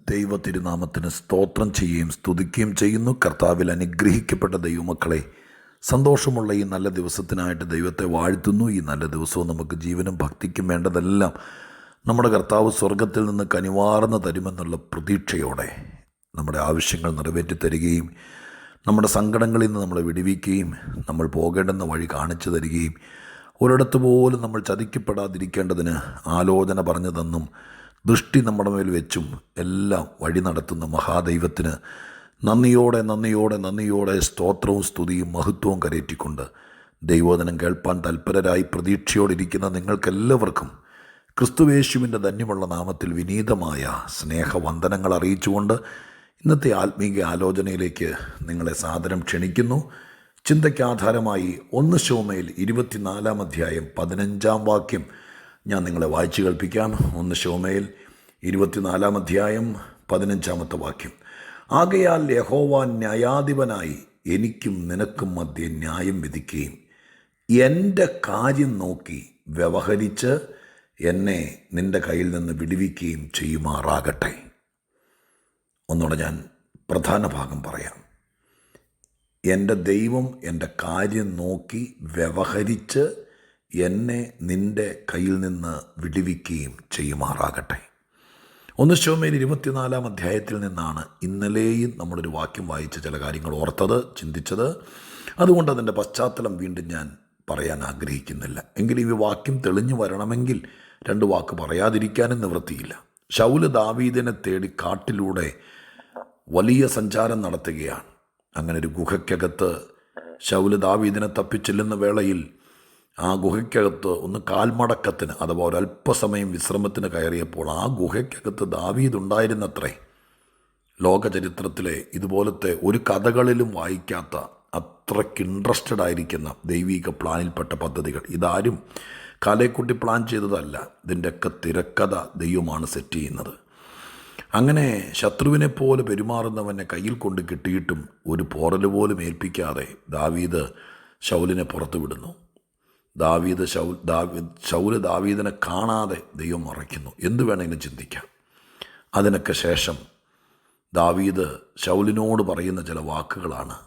ദൈവ തിരുനാമത്തിന് സ്തോത്രം ചെയ്യുകയും സ്തുതിക്കുകയും ചെയ്യുന്നു. കർത്താവിൽ അനുഗ്രഹിക്കപ്പെട്ട ദൈവമക്കളെ, സന്തോഷമുള്ള ഈ നല്ല ദിവസത്തിനായിട്ട് ദൈവത്തെ വാഴ്ത്തുന്നു. ഈ നല്ല ദിവസവും നമുക്ക് ജീവനും ഭക്തിക്കും വേണ്ടതെല്ലാം നമ്മുടെ കർത്താവ് സ്വർഗത്തിൽ നിന്ന് കനിവാർന്ന് തരുമെന്നുള്ള പ്രതീക്ഷയോടെ നമ്മുടെ ആവശ്യങ്ങൾ നിറവേറ്റി തരികയും നമ്മുടെ സങ്കടങ്ങളിൽ നിന്ന് നമ്മളെ വിടുവിക്കുകയും നമ്മൾ പോകേണ്ടുന്ന വഴി കാണിച്ചു തരികയും ഒരിടത്ത് പോലും നമ്മൾ ചതിക്കപ്പെടാതിരിക്കേണ്ടതിന് ആലോചന പറഞ്ഞു തന്നും ദൃഷ്ടി നമ്മുടെ മേൽ വെച്ചും എല്ലാം വഴി നടത്തുന്ന മഹാദൈവത്തിന് നന്ദിയോടെ സ്തോത്രവും സ്തുതിയും മഹത്വവും കരയറ്റിക്കൊണ്ട് ദൈവവചനം കേൾപ്പാൻ തൽപരരായി പ്രതീക്ഷയോടിരിക്കുന്ന നിങ്ങൾക്കെല്ലാവർക്കും ക്രിസ്തുവേശുവിൻ്റെ ധന്യമുള്ള നാമത്തിൽ വിനീതമായ സ്നേഹവന്ദനങ്ങൾ അറിയിച്ചുകൊണ്ട് ഇന്നത്തെ ആത്മീക ആലോചനയിലേക്ക് നിങ്ങളെ സാദരം ക്ഷണിക്കുന്നു. ചിന്തയ്ക്ക് ആധാരമായി 1 ശമൂവേൽ 24 അധ്യായം 15 വാക്യം ഞാൻ നിങ്ങളെ വായിച്ചു കേൾപ്പിക്കാം. 1 ശമൂവേൽ 24 അധ്യായം 15 വാക്യം. ആകയാൽ യഹോവ ന്യായാധിപനായി എനിക്കും നിനക്കും മധ്യേ ന്യായം വിധിക്കുകയും എൻ്റെ കാര്യം നോക്കി വ്യവഹരിച്ച് എന്നെ നിൻ്റെ കയ്യിൽ നിന്ന് വിടുവിക്കുകയും ചെയ്യുമാറാകട്ടെ. ഒന്നുകൂടെ ഞാൻ പ്രധാന ഭാഗം പറയാം. എൻ്റെ ദൈവം എൻ്റെ കാര്യം നോക്കി വ്യവഹരിച്ച് എന്നെ നിൻ്റെ കയ്യിൽ നിന്ന് വിടുവിക്കുകയും ചെയ്യുമാറാകട്ടെ. 1 ശമൂവേൽ 24 അധ്യായത്തിൽ നിന്നാണ് ഇന്നലെയും നമ്മളൊരു വാക്യം വായിച്ച ചില കാര്യങ്ങൾ ഓർത്തത്, ചിന്തിച്ചത്. അതുകൊണ്ട് അതിൻ്റെ പശ്ചാത്തലം വീണ്ടും ഞാൻ പറയാൻ ആഗ്രഹിക്കുന്നില്ല. എങ്കിലും ഈ വാക്യം തെളിഞ്ഞു വരണമെങ്കിൽ 2 വാക്ക് പറയാതിരിക്കാനും നിവൃത്തിയില്ല. ശൗല് ദാവീദിനെ തേടി കാട്ടിലൂടെ വലിയ സഞ്ചാരം നടത്തുകയാണ്. അങ്ങനെ ഒരു ഗുഹയ്ക്കകത്ത് ശൗല് ദാവീദിനെ തപ്പിച്ചെല്ലുന്ന വേളയിൽ ആ ഗുഹയ്ക്കകത്ത് ഒന്ന് കാൽമടക്കത്തിന് അഥവാ ഒരല്പസമയം വിശ്രമത്തിന് കയറിയപ്പോൾ ആ ഗുഹയ്ക്കകത്ത് ദാവീദ് ഉണ്ടായിരുന്നത്രേ. ലോകചരിത്രത്തിലെ ഇതുപോലത്തെ ഒരു കഥകളിലും വായിക്കാത്ത അത്രയ്ക്ക് ഇൻട്രസ്റ്റഡ് ആയിരിക്കുന്ന ദൈവിക പ്ലാനിൽപ്പെട്ട പദ്ധതികൾ. ഇതാരും കാലേക്കുട്ടി പ്ലാൻ ചെയ്തതല്ല. ഇതിൻ്റെയൊക്കെ തിരക്കഥ ദൈവമാണ് സെറ്റ് ചെയ്യുന്നത്. അങ്ങനെ ശത്രുവിനെ പോലെ പെരുമാറുന്നവനെ കയ്യിൽ കൊണ്ട് കിട്ടിയിട്ടും ഒരു പോറൽ പോലും ഏൽപ്പിക്കാതെ ദാവീദ് ശൗലിനെ പുറത്തു വിടുന്നു. ശൗല് ദാവീദിനെ കാണാതെ ദൈവം മറയ്ക്കുന്നു. എന്തു വേണമെങ്കിലും ചിന്തിക്കാം. അതിനൊക്കെ ശേഷം ദാവീദ് ശൗലിനോട് പറയുന്ന ചില വാക്കുകളാണ്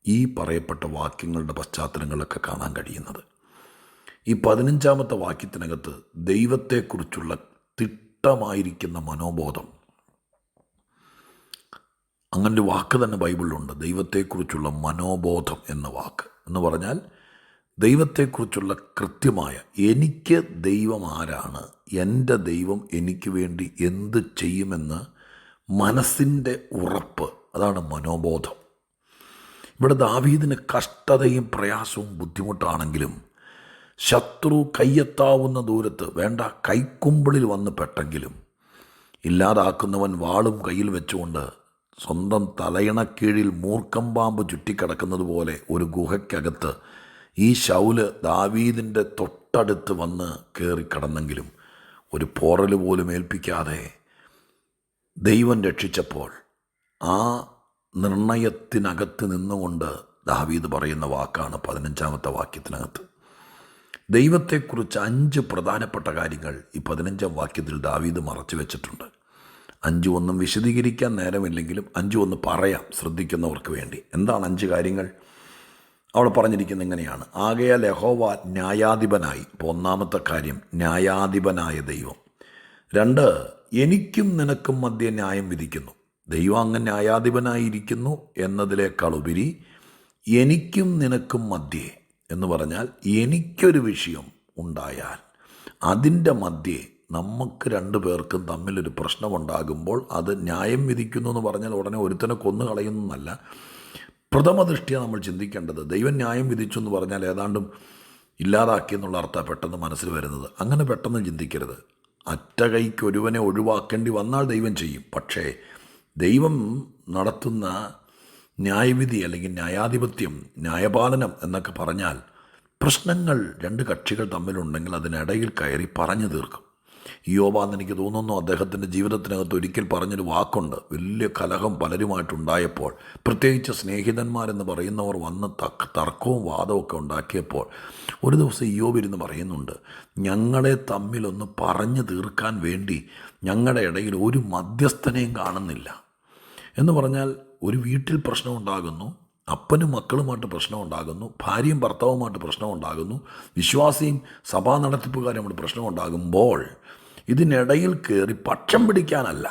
ഈ പറയപ്പെട്ട വാക്യങ്ങളുടെ പശ്ചാത്തലങ്ങളൊക്കെ കാണാൻ കഴിയുന്നത്. ഈ 15 വാക്യത്തിനകത്ത് ദൈവത്തെക്കുറിച്ചുള്ള തിട്ടമായിരിക്കുന്ന മനോബോധം, അങ്ങനൊരു വാക്ക് തന്നെ ബൈബിളിലുണ്ട്. ദൈവത്തെക്കുറിച്ചുള്ള മനോബോധം എന്ന വാക്ക് എന്ന് പറഞ്ഞാൽ ദൈവത്തെക്കുറിച്ചുള്ള കൃത്യമായ, എനിക്ക് ദൈവം ആരാണ്, എൻ്റെ ദൈവം എനിക്ക് വേണ്ടി എന്ത് ചെയ്യുമെന്ന് മനസ്സിൻ്റെ ഉറപ്പ്, അതാണ് മനോബോധം. ഇവിടെ ദാവീദിന് കഷ്ടതയും പ്രയാസവും ബുദ്ധിമുട്ടാണെങ്കിലും ശത്രു കയ്യെത്താവുന്ന ദൂരത്ത്, വേണ്ട കൈക്കുമ്പിളിൽ വന്ന് പെട്ടെങ്കിലും ഇല്ലാതാക്കുന്നവൻ വാളും കയ്യിൽ വെച്ചുകൊണ്ട് സ്വന്തം തലയിണക്കീഴിൽ മൂർക്കം പാമ്പ് ചുറ്റിക്കിടക്കുന്നത് പോലെ ഒരു ഗുഹയ്ക്കകത്ത് ഈ ശൗല് ദാവീദിൻ്റെ തൊട്ടടുത്ത് വന്ന് കയറിക്കിടന്നെങ്കിലും ഒരു പോറൽ പോലും ഏൽപ്പിക്കാതെ ദൈവം രക്ഷിച്ചപ്പോൾ ആ നിർണയത്തിനകത്ത് നിന്നുകൊണ്ട് ദാവീദ് പറയുന്ന വാക്കാണ് 15 വാക്യത്തിനകത്ത്. ദൈവത്തെക്കുറിച്ച് 5 പ്രധാനപ്പെട്ട കാര്യങ്ങൾ ഈ 15 വാക്യത്തിൽ ദാവീദ് മറച്ചു വെച്ചിട്ടുണ്ട്. 5 ഒന്നും വിശദീകരിക്കാൻ നേരമില്ലെങ്കിലും 5 ഒന്ന് പറയാം ശ്രദ്ധിക്കുന്നവർക്ക് വേണ്ടി. എന്താണ് 5 കാര്യങ്ങൾ? അവിടെ പറഞ്ഞിരിക്കുന്നത് ഇങ്ങനെയാണ്. ആകയാൽ യഹോവ ന്യായാധിപനായി. ഇപ്പോൾ 1ാമത്തെ കാര്യം, ന്യായാധിപനായ ദൈവം. 2, എനിക്കും നിനക്കും മധ്യേ ന്യായം വിധിക്കുന്നു. ദൈവം അങ്ങ് ന്യായാധിപനായിരിക്കുന്നു എന്നതിനേക്കാൾ ഉപരി എനിക്കും നിനക്കും മധ്യേ എന്ന് പറഞ്ഞാൽ എനിക്കൊരു വിഷയം ഉണ്ടായാൽ അതിൻ്റെ മധ്യേ നമുക്ക് 2 പേർക്കും തമ്മിലൊരു പ്രശ്നമുണ്ടാകുമ്പോൾ അത് ന്യായം വിധിക്കുന്നു എന്ന് പറഞ്ഞാൽ ഉടനെ ഒരുത്തനെ കൊന്നു കളയുന്നല്ല. പ്രഥമ ദൃഷ്ടിയ നമ്മൾ ചിന്തിക്കേണ്ടത് ദൈവം ന്യായം വിധിച്ചു എന്ന് പറഞ്ഞാൽ ഏതാണ്ടും ഇല്ലാതാക്കിയെന്നുള്ള അർത്ഥം പെട്ടെന്ന് മനസ്സിൽ വരുന്നത്. അങ്ങനെ പെട്ടെന്ന് ചിന്തിക്കരുത്. അറ്റ കൈക്ക് ഒരുവനെ ഒഴിവാക്കേണ്ടി വന്നാൽ ദൈവം ചെയ്യും. പക്ഷേ ദൈവം നടത്തുന്ന ന്യായവിധി അല്ലെങ്കിൽ ന്യായാധിപത്യം, ന്യായപാലനം എന്നൊക്കെ പറഞ്ഞാൽ പ്രശ്നങ്ങൾ 2 കക്ഷികൾ തമ്മിലുണ്ടെങ്കിൽ അതിനിടയിൽ കയറി പറഞ്ഞു തീർക്കും. ഇയ്യോബാന്ന് എനിക്ക് തോന്നുന്നു അദ്ദേഹത്തിൻ്റെ ജീവിതത്തിനകത്ത് ഒരിക്കൽ പറഞ്ഞൊരു വാക്കുണ്ട്. വലിയ കലഹം പലരുമായിട്ടുണ്ടായപ്പോൾ, പ്രത്യേകിച്ച് സ്നേഹിതന്മാരെന്ന് പറയുന്നവർ വന്ന് തർക്കവും വാദവും ഒക്കെ ഉണ്ടാക്കിയപ്പോൾ ഒരു ദിവസം ഇയ്യോബ് ഇരുന്ന് പറയുന്നുണ്ട്, ഞങ്ങളെ തമ്മിലൊന്ന് പറഞ്ഞു തീർക്കാൻ വേണ്ടി ഞങ്ങളുടെ ഇടയിൽ ഒരു മധ്യസ്ഥനെയും കാണുന്നില്ല. എന്ന് പറഞ്ഞാൽ ഒരു വീട്ടിൽ പ്രശ്നമുണ്ടാകുന്നു, അപ്പനും മക്കളുമായിട്ട് പ്രശ്നമുണ്ടാകുന്നു, ഭാര്യയും ഭർത്താവുമായിട്ട് പ്രശ്നമുണ്ടാകുന്നു, വിശ്വാസിയും സഭാ നടത്തിപ്പുകാരുമായിട്ട് പ്രശ്നമുണ്ടാകുമ്പോൾ ഇതിനിടയിൽ കയറി പക്ഷം പിടിക്കാനല്ല,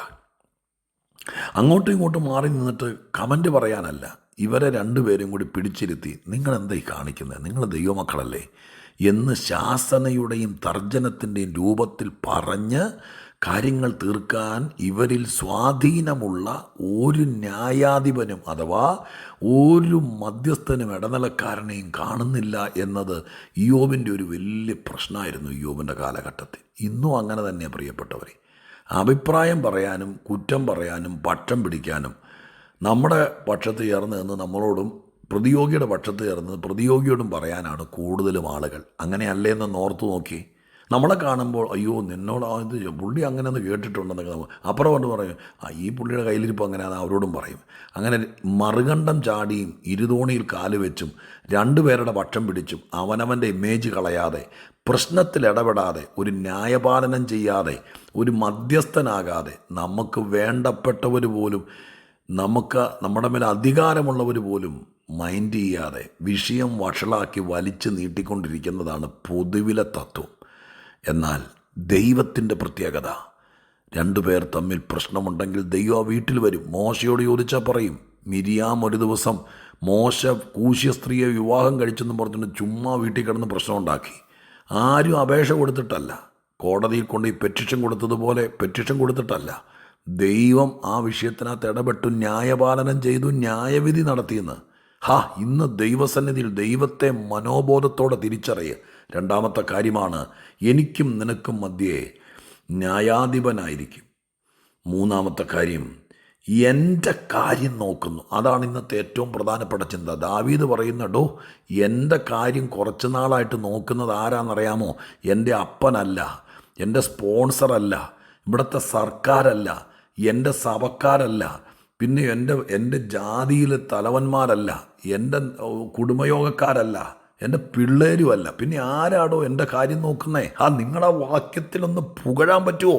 അങ്ങോട്ടും ഇങ്ങോട്ടും മാറി നിന്നിട്ട് കമൻ്റ് പറയാനല്ല, ഇവരെ രണ്ടുപേരും കൂടി പിടിച്ചിരുത്തി നിങ്ങളെന്തായി കാണിക്കുന്നത്, നിങ്ങൾ ദൈവമക്കളല്ലേ എന്ന് ശാസനയുടെയും തർജ്ജനത്തിൻ്റെയും രൂപത്തിൽ പറഞ്ഞ് കാര്യങ്ങൾ തീർക്കാൻ ഇവരിൽ സ്വാധീനമുള്ള ഒരു ന്യായാധിപനും അഥവാ ഒരു മധ്യസ്ഥനും ഇടനിലക്കാരനെയും കാണുന്നില്ല എന്നത് ഇയ്യോബിൻ്റെ ഒരു വലിയ പ്രശ്നമായിരുന്നു ഇയ്യോബിൻ്റെ കാലഘട്ടത്തിൽ. ഇന്നും അങ്ങനെ തന്നെ പ്രിയപ്പെട്ടവരെ. അഭിപ്രായം പറയാനും കുറ്റം പറയാനും പക്ഷം പിടിക്കാനും നമ്മുടെ പക്ഷത്ത് ചേർന്ന് നിന്ന് നമ്മളോടും പ്രതിയോഗിയുടെ പക്ഷത്ത് ചേർന്ന് പ്രതിയോഗിയോടും പറയാനാണ് കൂടുതലും ആളുകൾ. അങ്ങനെയല്ലേന്ന് ഓർത്തു നോക്കി. നമ്മളെ കാണുമ്പോൾ അയ്യോ നിന്നോട് ഇത് പുള്ളി അങ്ങനെ ഒന്ന് കേട്ടിട്ടുണ്ടെന്നൊക്കെ നമ്മൾ അപ്പുറം കൊണ്ട് പറയും, ഈ പുള്ളിയുടെ കയ്യിലിരിപ്പോൾ അങ്ങനെയാണ് അവരോടും പറയും. അങ്ങനെ മറുകണ്ഠം ചാടിയും ഇരുതോണിയിൽ കാല് വെച്ചും രണ്ടുപേരുടെ പക്ഷം പിടിച്ചും അവനവൻ്റെ ഇമേജ് കളയാതെ, പ്രശ്നത്തിൽ ഇടപെടാതെ, ഒരു ന്യായപാലനം ചെയ്യാതെ, ഒരു മധ്യസ്ഥനാകാതെ, നമുക്ക് വേണ്ടപ്പെട്ടവർ പോലും, നമുക്ക് നമ്മുടെ മേലെ അധികാരമുള്ളവർ പോലും മൈൻഡ് ചെയ്യാതെ വിഷയം വഷളാക്കി വലിച്ചു നീട്ടിക്കൊണ്ടിരിക്കുന്നതാണ് പൊതുവിലെ തത്വം. എന്നാൽ ദൈവത്തിൻ്റെ പ്രത്യേകത, രണ്ടുപേർ തമ്മിൽ പ്രശ്നമുണ്ടെങ്കിൽ ദൈവം ആ വീട്ടിൽ വരും. മോശയോട് ചോദിച്ചാൽ പറയും, മിരിയാം ഒരു ദിവസം മോശ കൂശ്യ സ്ത്രീയെ വിവാഹം കഴിച്ചെന്ന് പറഞ്ഞിട്ട് ചുമ്മാ വീട്ടിൽ കിടന്ന് പ്രശ്നമുണ്ടാക്കി. ആരും അപേക്ഷ കൊടുത്തിട്ടല്ല, കോടതിയിൽ കൊണ്ട് ഈ പെറ്റിഷൻ കൊടുത്തതുപോലെ പെറ്റിഷൻ കൊടുത്തിട്ടല്ല, ദൈവം ആ വിഷയത്തിനകത്ത് ഇടപെട്ടു, ന്യായപാലനം ചെയ്തു, ന്യായവിധി നടത്തിയെന്ന്. ഇന്ന് ദൈവസന്നിധിയിൽ ദൈവത്തെ മനോബോധത്തോടെ തിരിച്ചറിയുക. രണ്ടാമത്തെ കാര്യമാണ്, എനിക്കും നിനക്കും മധ്യേ ന്യായാധിപനായിരിക്കും. മൂന്നാമത്തെ കാര്യം, എൻ്റെ കാര്യം നോക്കുന്നു. അതാണ് ഇന്നത്തെ ഏറ്റവും പ്രധാനപ്പെട്ട ചിന്ത. ദാവീദ് പറയുന്നടോ, എൻ്റെ കാര്യം കുറച്ച് നാളായിട്ട് നോക്കുന്നത് ആരാന്നറിയാമോ? എൻ്റെ അപ്പനല്ല, എൻ്റെ സ്പോൺസറല്ല, ഇവിടുത്തെ സർക്കാരല്ല, എൻ്റെ സഭക്കാരല്ല, പിന്നെ എൻ്റെ ജാതിയിലെ തലവന്മാരല്ല, എൻ്റെ കുടുംബയോഗക്കാരല്ല, എൻ്റെ പിള്ളേരുമല്ല, പിന്നെ ആരാടോ എൻ്റെ കാര്യം നോക്കുന്നേ? നിങ്ങളുടെ വാക്യത്തിലൊന്ന് പുകഴാൻ പറ്റുമോ?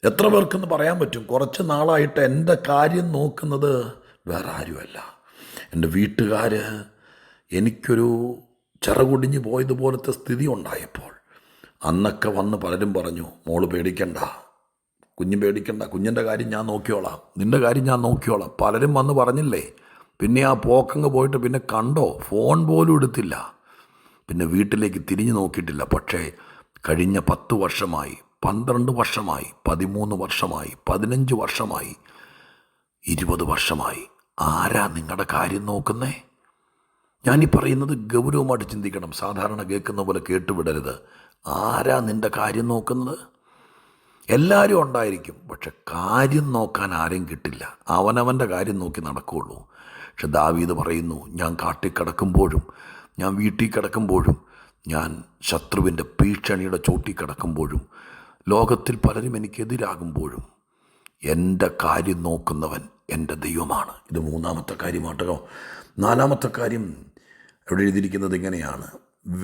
എത്ര പേർക്കെന്ന് പറയാൻ പറ്റും? കുറച്ച് നാളായിട്ട് എൻ്റെ കാര്യം നോക്കുന്നത് വേറെ ആരുമല്ല, എൻ്റെ വീട്ടുകാർ. എനിക്കൊരു ചിറകുടിഞ്ഞ് പോയതുപോലത്തെ സ്ഥിതി ഉണ്ടായപ്പോൾ അന്നൊക്കെ വന്ന് പലരും പറഞ്ഞു, മോള് പേടിക്കണ്ട, കുഞ്ഞ് പേടിക്കണ്ട, കുഞ്ഞിൻ്റെ കാര്യം ഞാൻ നോക്കിയോളാം, നിൻ്റെ കാര്യം ഞാൻ നോക്കിയോളാം. പലരും വന്ന് പറഞ്ഞില്ലേ. പിന്നെ ആ പോക്കങ്ങ് പോയിട്ട് പിന്നെ കണ്ടോ? ഫോൺ പോലും എടുത്തില്ല, പിന്നെ വീട്ടിലേക്ക് തിരിഞ്ഞു നോക്കിയിട്ടില്ല. പക്ഷേ കഴിഞ്ഞ 10 വർഷമായി, 12 വർഷമായി, 13 വർഷമായി, 15 വർഷമായി, 20 വർഷമായി ആരാ നിങ്ങളുടെ കാര്യം നോക്കുന്നേ? ഞാനീ പറയുന്നത് ഗൗരവമായിട്ട് ചിന്തിക്കണം. സാധാരണ കേൾക്കുന്ന പോലെ കേട്ടുവിടരുത്. ആരാ നിൻ്റെ കാര്യം നോക്കുന്നത്? എല്ലാവരും ഉണ്ടായിരിക്കും, പക്ഷെ കാര്യം നോക്കാൻ ആരും കിട്ടില്ല. അവനവൻ്റെ കാര്യം നോക്കി നടക്കുകയുള്ളൂ. പക്ഷെ ദാവീദ് പറയുന്നു, ഞാൻ കാട്ടിൽ കിടക്കുമ്പോഴും, ഞാൻ വീട്ടിൽ കിടക്കുമ്പോഴും, ഞാൻ ശത്രുവിൻ്റെ ഭീഷണിയുടെ ചോട്ടിൽ കിടക്കുമ്പോഴും, ലോകത്തിൽ പലരും എനിക്കെതിരാകുമ്പോഴും എൻ്റെ കാര്യം നോക്കുന്നവൻ എൻ്റെ ദൈവമാണ്. ഇത് മൂന്നാമത്തെ കാര്യമാട്ടോ. നാലാമത്തെ കാര്യം ഇവിടെ എഴുതിയിരിക്കുന്നത് ഇങ്ങനെയാണ്,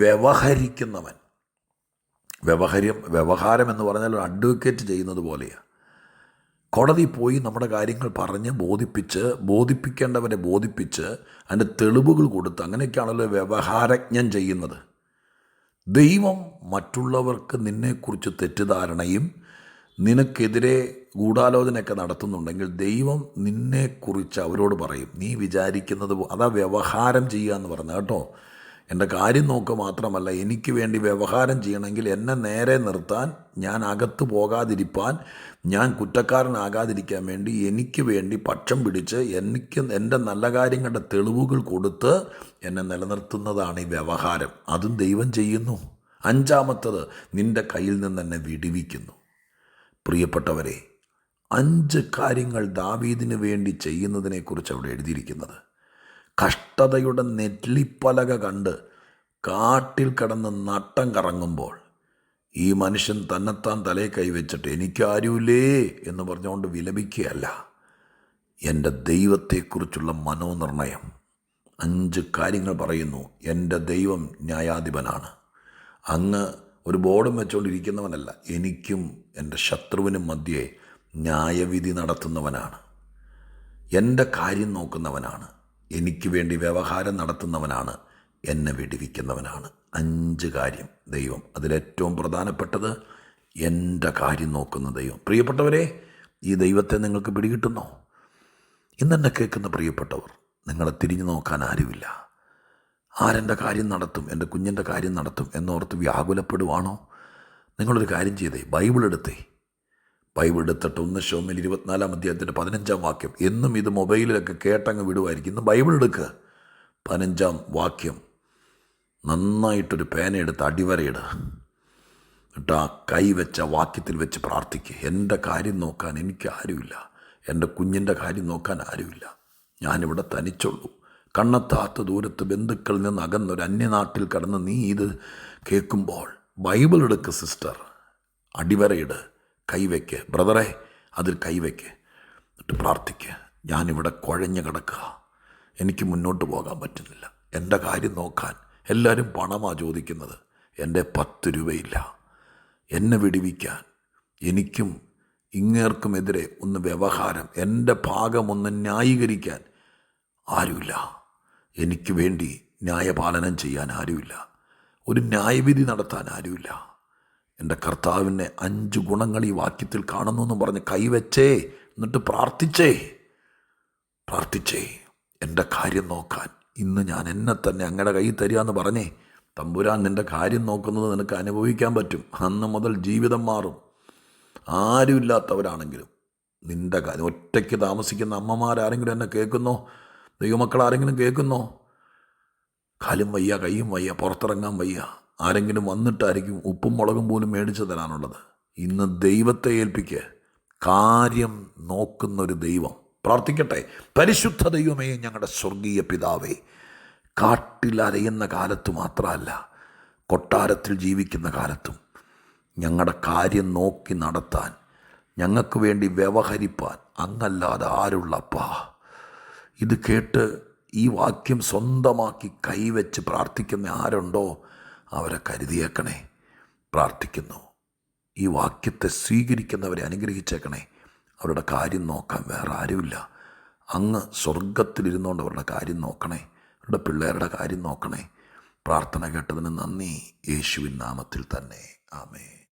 വ്യവഹരിക്കുന്നവൻ. വ്യവഹാരം എന്ന് പറഞ്ഞാൽ ഒരു അഡ്വക്കേറ്റ് ചെയ്യുന്നത് പോലെയാണ്. കോടതി പോയി നമ്മുടെ കാര്യങ്ങൾ പറഞ്ഞ് ബോധിപ്പിക്കേണ്ടവരെ ബോധിപ്പിച്ച് അതിൻ്റെ തെളിവുകൾ കൊടുത്ത്, അങ്ങനെയൊക്കെയാണല്ലോ വ്യവഹാരജ്ഞൻ ചെയ്യുന്നത്. ദൈവം മറ്റുള്ളവർക്ക് നിന്നെക്കുറിച്ച് തെറ്റിദ്ധാരണയും നിനക്കെതിരെ ഗൂഢാലോചനയൊക്കെ നടത്തുന്നുണ്ടെങ്കിൽ ദൈവം നിന്നെക്കുറിച്ച് അവരോട് പറയും, നീ വിചാരിക്കുന്നത് അതാ വ്യവഹാരം ചെയ്യുക എന്ന് പറഞ്ഞ കേട്ടോ. എൻ്റെ കാര്യം നോക്കുക മാത്രമല്ല, എനിക്ക് വേണ്ടി വ്യവഹാരം ചെയ്യണമെങ്കിൽ എന്നെ നേരെ നിർത്താൻ, ഞാൻ അകത്ത് പോകാതിരിപ്പാൻ, ഞാൻ കുറ്റക്കാരനാകാതിരിക്കാൻ വേണ്ടി എനിക്ക് വേണ്ടി പക്ഷം പിടിച്ച് എൻ്റെ നല്ല കാര്യങ്ങളുടെ തെളിവുകൾ കൊടുത്ത് എന്നെ നിലനിർത്തുന്നതാണ് ഈ വ്യവഹാരം. അതും ദൈവം ചെയ്യുന്നു. അഞ്ചാമത്തത്, നിൻ്റെ കയ്യിൽ നിന്ന് എന്നെ വിടുവിക്കുന്നു. പ്രിയപ്പെട്ടവരെ, 5 കാര്യങ്ങൾ ദാവീദിന് വേണ്ടി ചെയ്യുന്നതിനെക്കുറിച്ച് അവിടെ എഴുതിയിരിക്കുന്നത്. കഷ്ടതയുടെ നെല്ലിപ്പലക കണ്ട് കാട്ടിൽ കിടന്ന് നട്ടം കറങ്ങുമ്പോൾ ഈ മനുഷ്യൻ തന്നെത്താൻ തലയെ കൈവച്ചിട്ട് എനിക്കാരുമില്ലേ എന്ന് പറഞ്ഞുകൊണ്ട് വിലപിക്കുകയല്ല. എൻ്റെ ദൈവത്തെക്കുറിച്ചുള്ള മനോനിർണയം 5 കാര്യങ്ങൾ പറയുന്നു. എൻ്റെ ദൈവം ന്യായാധിപനാണ്. അങ്ങ് ഒരു ബോർഡും വെച്ചുകൊണ്ടിരിക്കുന്നവനല്ല. എനിക്കും എൻ്റെ ശത്രുവിനും മധ്യേ ന്യായവിധി നടത്തുന്നവനാണ്. എൻ്റെ കാര്യം നോക്കുന്നവനാണ്. എനിക്ക് വേണ്ടി വ്യവഹാരം നടത്തുന്നവനാണ്. എന്നെ വിടുവിക്കുന്നവനാണ്. 5 കാര്യം ദൈവം. അതിലേറ്റവും പ്രധാനപ്പെട്ടത് എൻ്റെ കാര്യം നോക്കുന്ന ദൈവം. പ്രിയപ്പെട്ടവരെ, ഈ ദൈവത്തെ നിങ്ങൾക്ക് പിടികിട്ടുന്നോ? ഇന്നെന്നെ കേൾക്കുന്ന പ്രിയപ്പെട്ടവർ, നിങ്ങളെ തിരിഞ്ഞു നോക്കാൻ ആരുമില്ല. ആരെൻ്റെ കാര്യം നടത്തും, എൻ്റെ കുഞ്ഞിൻ്റെ കാര്യം നടത്തും എന്നോർത്ത് വ്യാകുലപ്പെടുവാണോ? നിങ്ങളൊരു കാര്യം ചെയ്തേ, ബൈബിൾ എടുത്തിട്ട് 1 ശമൂവേൽ 24 അധ്യായത്തിൻ്റെ 15 വാക്യം. എന്നും ഇത് മൊബൈലിലൊക്കെ കേട്ടങ്ങ് വിടുമായിരിക്കും. ഇന്ന് ബൈബിൾ എടുക്കുക. 15 വാക്യം നന്നായിട്ടൊരു പേനയെടുത്ത് അടിവരയിടുക. എന്നിട്ട് ആ കൈ വെച്ച വാക്യത്തിൽ വെച്ച് പ്രാർത്ഥിക്കുക. എൻ്റെ കാര്യം നോക്കാൻ എനിക്ക് ആരുമില്ല. എൻ്റെ കുഞ്ഞിൻ്റെ കാര്യം നോക്കാൻ ആരുമില്ല. ഞാനിവിടെ തനിച്ചുള്ളൂ. കണ്ണെത്താത്ത ദൂരത്ത് ബന്ധുക്കളിൽ നിന്ന് അകന്നൊരു അന്യനാട്ടിൽ കടന്ന് നീ ഇത് കേൾക്കുമ്പോൾ ബൈബിൾ എടുക്ക് സിസ്റ്റർ. അടിവരയിട്, കൈവയ്ക്ക് ബ്രദറെ, അതിൽ കൈവയ്ക്ക്. എന്നിട്ട് പ്രാർത്ഥിക്കുക. ഞാനിവിടെ കുഴഞ്ഞു കിടക്കുക. എനിക്ക് മുന്നോട്ട് പോകാൻ പറ്റുന്നില്ല. എൻ്റെ കാര്യം നോക്കാൻ എല്ലാവരും പണമാണ് ചോദിക്കുന്നത്. എൻ്റെ 10 രൂപയില്ല. എന്നെ വിടുവിക്കാൻ എനിക്കും ഇങ്ങേർക്കുമെതിരെ ഒന്ന് വ്യവഹാരം, എൻ്റെ ഭാഗമൊന്ന് ന്യായീകരിക്കാൻ ആരുമില്ല. എനിക്ക് വേണ്ടി ന്യായപാലനം ചെയ്യാൻ ആരുമില്ല. ഒരു ന്യായവിധി നടത്താൻ ആരുമില്ല. എൻ്റെ കർത്താവിൻ്റെ 5 ഗുണങ്ങൾ ഈ വാക്യത്തിൽ കാണുന്നു എന്ന് പറഞ്ഞ് കൈവച്ചേ. എന്നിട്ട് പ്രാർത്ഥിച്ചേ എൻ്റെ കാര്യം നോക്കാൻ. ഇന്ന് ഞാൻ എന്നെ തന്നെ അങ്ങയുടെ കയ്യിൽ തരികയെന്ന് പറഞ്ഞേ. തമ്പുരാൻ നിൻ്റെ കാര്യം നോക്കുന്നത് നിനക്ക് അനുഭവിക്കാൻ പറ്റും. അന്ന് മുതൽ ജീവിതം മാറും. ആരുമില്ലാത്തവരാണെങ്കിലും നിൻ്റെ കാര്യം, ഒറ്റയ്ക്ക് താമസിക്കുന്ന അമ്മമാരാരെങ്കിലും എന്നെ കേൾക്കുന്നോ? ദൈവമക്കൾ ആരെങ്കിലും കേൾക്കുന്നോ? കാലും വയ്യ, കൈയും വയ്യ, പുറത്തിറങ്ങാൻ വയ്യ. ആരെങ്കിലും വന്നിട്ടായിരിക്കും ഉപ്പും മുളകും പോലും മേടിച്ചു തരാനുള്ളത്. ഇന്ന് ദൈവത്തെ ഏൽപ്പിക്കുക. കാര്യം നോക്കുന്നൊരു ദൈവം. പ്രാർത്ഥിക്കട്ടെ. പരിശുദ്ധ ദൈവമേ, ഞങ്ങളുടെ സ്വർഗീയ പിതാവേ, കാട്ടിലരയുന്ന കാലത്ത് മാത്രമല്ല, കൊട്ടാരത്തിൽ ജീവിക്കുന്ന കാലത്തും ഞങ്ങളുടെ കാര്യം നോക്കി നടത്താൻ, ഞങ്ങൾക്ക് വേണ്ടി വ്യവഹരിപ്പാൻ അങ്ങല്ലാതെ ആരുള്ളപ്പാ? ഇത് കേട്ട് ഈ വാക്യം സ്വന്തമാക്കി കൈവച്ച് പ്രാർത്ഥിക്കുന്ന ആരുണ്ടോ അവരെ കരുതിയേക്കണേ. പ്രാർത്ഥിക്കുന്നു. ഈ വാക്യത്തെ സ്വീകരിക്കുന്നവരെ അനുഗ്രഹിച്ചേക്കണേ. അവരുടെ കാര്യം നോക്കാൻ വേറെ ആരുമില്ല. അങ്ങ് സ്വർഗത്തിലിരുന്നുകൊണ്ട് അവരുടെ കാര്യം നോക്കണേ. അവരുടെ പിള്ളേരുടെ കാര്യം നോക്കണേ. പ്രാർത്ഥന കേട്ടതിന് നന്ദി. യേശുവിൻ നാമത്തിൽ തന്നെ. ആമേൻ.